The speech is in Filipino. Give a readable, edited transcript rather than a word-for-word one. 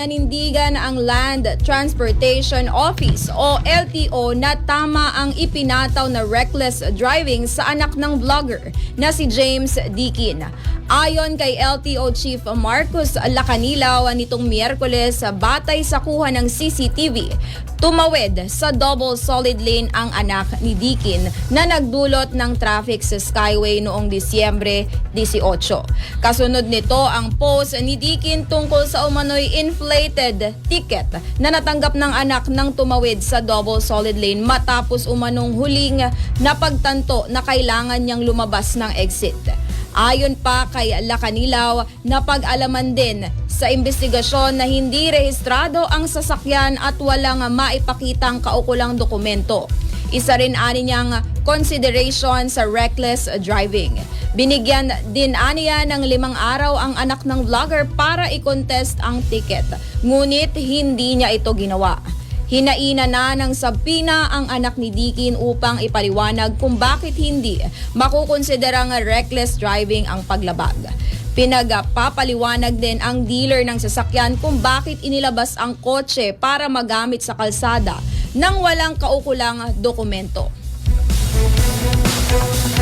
nanindigan ang Land Transportation Office o LTO na tama ang ipinataw na reckless driving sa anak ng vlogger na si James Dikin. Ayon kay LTO Chief Marcos Lacanilaw nitong Miyerkules, batay sa kuha ng CCTV, tumawid sa double solid lane ang anak ni Dikin na nagdulot ng traffic sa Skyway noong Disyembre 18. Kasunod nito ang post ni Dikin tungkol sa umano'y inflated ticket na natanggap ng anak ng tumawid sa double solid lane matapos umanong huling napagtanto na kailangan niyang lumabas ng exit. Ayon pa kay Lacanilaw, napag-alaman din sa investigasyon na hindi rehistrado ang sasakyan at walang maipakitang kaukulang dokumento. Isa rin ani niyang consideration sa reckless driving. Binigyan din aniya ng 5 araw ang anak ng vlogger para i-contest ang ticket. Ngunit hindi niya ito ginawa. Hinaina na ng sabpina ang anak ni Dikin upang ipaliwanag kung bakit hindi makukonsiderang reckless driving ang paglabag. Pinagpapaliwanag din ang dealer ng sasakyan kung bakit inilabas ang kotse para magamit sa kalsada nang walang kaukulang dokumento.